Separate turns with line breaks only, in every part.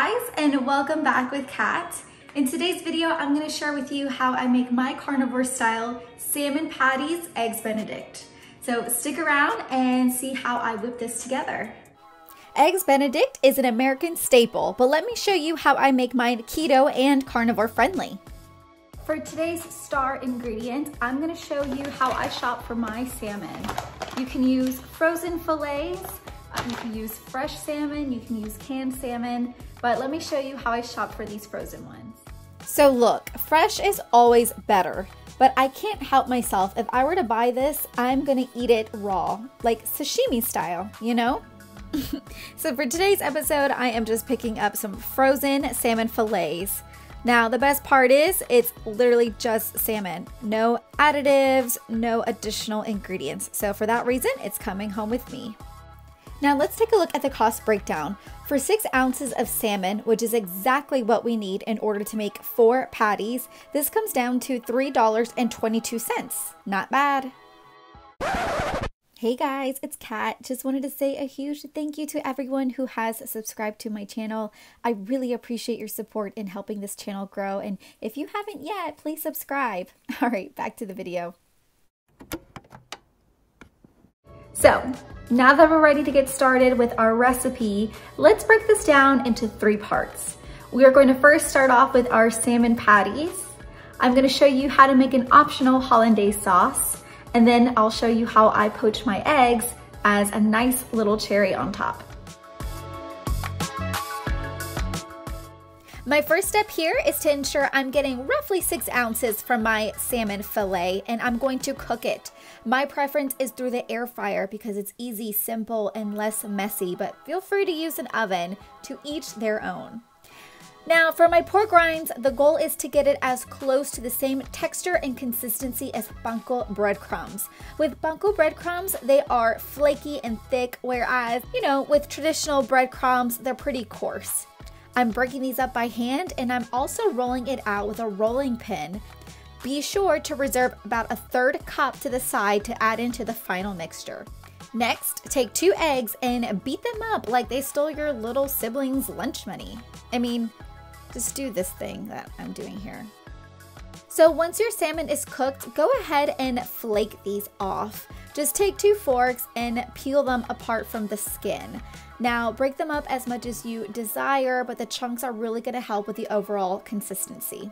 guys, and welcome back with Kat. In today's video, I'm going to share with you how I make my carnivore style salmon patties eggs Benedict. So stick around and see how I whip this together.
Eggs Benedict is an American staple, but let me show you how I make mine keto and carnivore friendly.
For today's star ingredient, I'm going to show you how I shop for my salmon. You can use frozen fillets, you can use fresh salmon, you can use canned salmon, but let me show you how I shop for these frozen ones.
So look, fresh is always better, but I can't help myself. If I were to buy this, I'm gonna eat it raw, like sashimi style, you know? So for today's episode, I am just picking up some frozen salmon fillets. Now, the best part is it's literally just salmon. No additives, no additional ingredients. So for that reason, it's coming home with me. Now let's take a look at the cost breakdown. For 6 ounces of salmon, which is exactly what we need in order to make 4 patties, this comes down to $3.22. Not bad. Hey guys, it's Kat. Just wanted to say a huge thank you to everyone who has subscribed to my channel. I really appreciate your support in helping this channel grow, and if you haven't yet, please subscribe. All right, back to the video.
So, now that we're ready to get started with our recipe, let's break this down into 3 parts. We are going to first start off with our salmon patties. I'm going to show you how to make an optional Hollandaise sauce, and then I'll show you how I poach my eggs as a nice little cherry on top.
My first step here is to ensure I'm getting roughly 6 ounces from my salmon fillet, and I'm going to cook it. My preference is through the air fryer because it's easy, simple, and less messy, but feel free to use an oven. To each their own. Now for my pork rinds, the goal is to get it as close to the same texture and consistency as bunko breadcrumbs. With bunko breadcrumbs, they are flaky and thick, whereas, with traditional breadcrumbs, they're pretty coarse. I'm breaking these up by hand, and I'm also rolling it out with a rolling pin. Be sure to reserve about a 1/3 cup to the side to add into the final mixture. Next, take 2 eggs and beat them up like they stole your little sibling's lunch money. I mean, just do this thing that I'm doing here. So once your salmon is cooked, go ahead and flake these off. Just take 2 forks and peel them apart from the skin. Now break them up as much as you desire, but the chunks are really going to help with the overall consistency.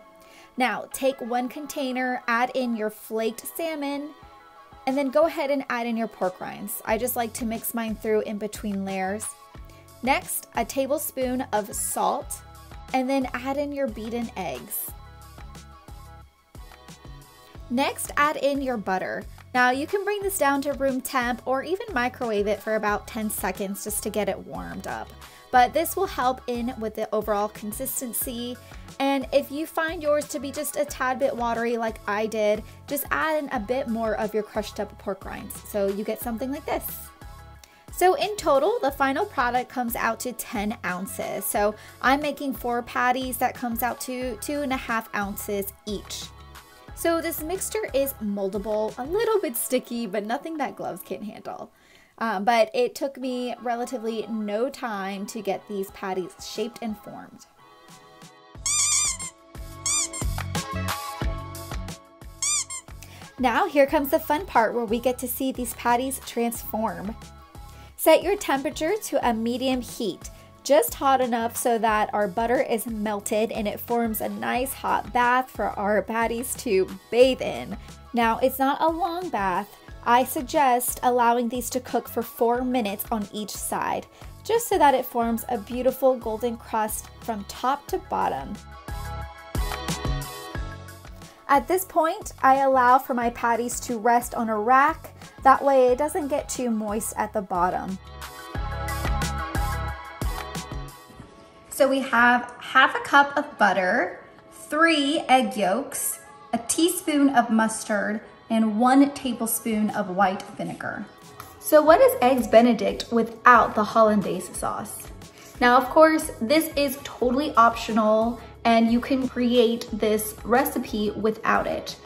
Now take 1 container, add in your flaked salmon, and then go ahead and add in your pork rinds. I just like to mix mine through in between layers. Next, a tablespoon of salt, and then add in your beaten eggs. Next, add in your butter. Now you can bring this down to room temp or even microwave it for about 10 seconds just to get it warmed up. But this will help in with the overall consistency. And if you find yours to be just a tad bit watery like I did, just add in a bit more of your crushed up pork rinds so you get something like this. So in total, the final product comes out to 10 ounces. So I'm making 4 patties that comes out to 2.5 ounces each. So this mixture is moldable, a little bit sticky, but nothing that gloves can't handle. But it took me relatively no time to get these patties shaped and formed. Now here comes the fun part where we get to see these patties transform. Set your temperature to a medium heat, just hot enough so that our butter is melted and it forms a nice hot bath for our patties to bathe in. Now it's not a long bath. I suggest allowing these to cook for 4 minutes on each side, just so that it forms a beautiful golden crust from top to bottom. At this point, I allow for my patties to rest on a rack. That way it doesn't get too moist at the bottom.
So we have 1/2 cup of butter, 3 egg yolks, a teaspoon of mustard, and 1 tablespoon of white vinegar. So what is Eggs Benedict without the Hollandaise sauce? Now, of course, this is totally optional and you can create this recipe without it.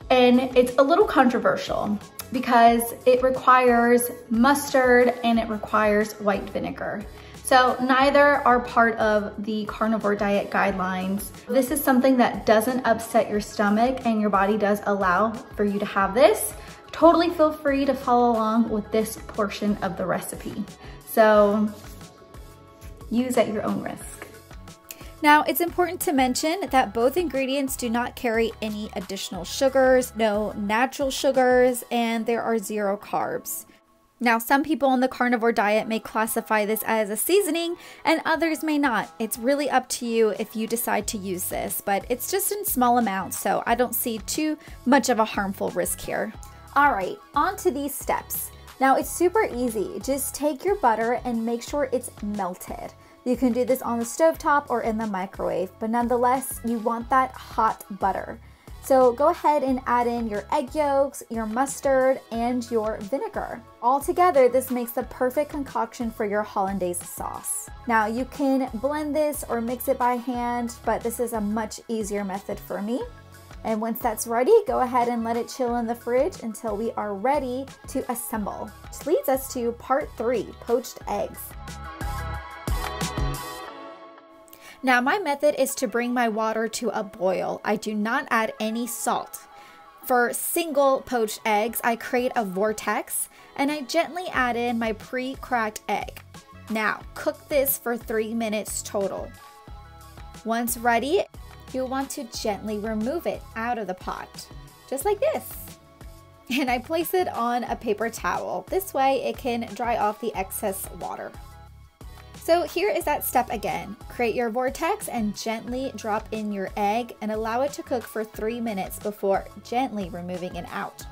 And it's a little controversial because it requires mustard and it requires white vinegar. So neither are part of the carnivore diet guidelines. This is something that doesn't upset your stomach and your body does allow for you to have this. Totally feel free to follow along with this portion of the recipe. So use at your own risk.
Now, it's important to mention that both ingredients do not carry any additional sugars, no natural sugars, and there are 0 carbs. Now, some people on the carnivore diet may classify this as a seasoning and others may not. It's really up to you if you decide to use this, but it's just in small amounts, so I don't see too much of a harmful risk here. All right, on to these steps. Now, it's super easy. Just take your butter and make sure it's melted. You can do this on the stovetop or in the microwave, but nonetheless, you want that hot butter. So go ahead and add in your egg yolks, your mustard, and your vinegar. All together, this makes the perfect concoction for your Hollandaise sauce. Now, you can blend this or mix it by hand, but this is a much easier method for me. And once that's ready, go ahead and let it chill in the fridge until we are ready to assemble. Which leads us to part 3, poached eggs. Now, my method is to bring my water to a boil. I do not add any salt. For single poached eggs, I create a vortex and I gently add in my pre-cracked egg. Now, cook this for 3 minutes total. Once ready, you'll want to gently remove it out of the pot, just like this. And I place it on a paper towel. This way it can dry off the excess water. So here is that step again. Create your vortex and gently drop in your egg and allow it to cook for 3 minutes before gently removing it out.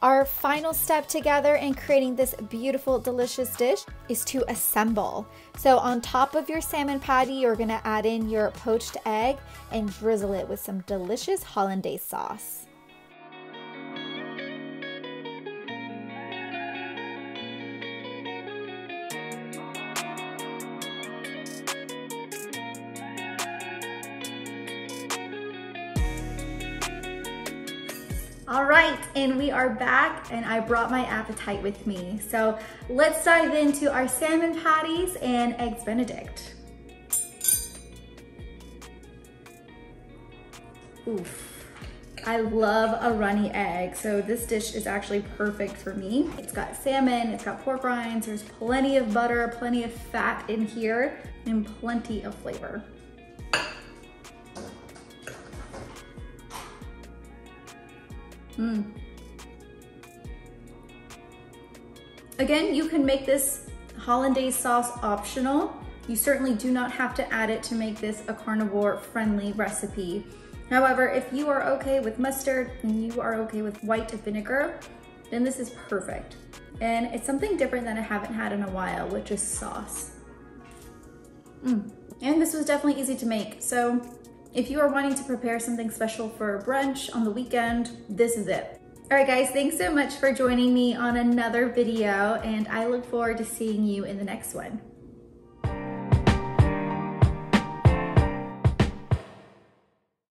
Our final step together in creating this beautiful, delicious dish is to assemble. So on top of your salmon patty, you're gonna add in your poached egg and drizzle it with some delicious Hollandaise sauce.
All right, and we are back and I brought my appetite with me. So let's dive into our salmon patties and eggs Benedict. Oof, I love a runny egg. So this dish is actually perfect for me. It's got salmon, it's got pork rinds, there's plenty of butter, plenty of fat in here, and plenty of flavor. Again, you can make this Hollandaise sauce optional. You certainly do not have to add it to make this a carnivore friendly recipe. However, if you are okay with mustard and you are okay with white vinegar, then this is perfect. And it's something different that I haven't had in a while, which is sauce. And this was definitely easy to make. So if you are wanting to prepare something special for brunch on the weekend, this is it. All right guys, thanks so much for joining me on another video and I look forward to seeing you in the next one.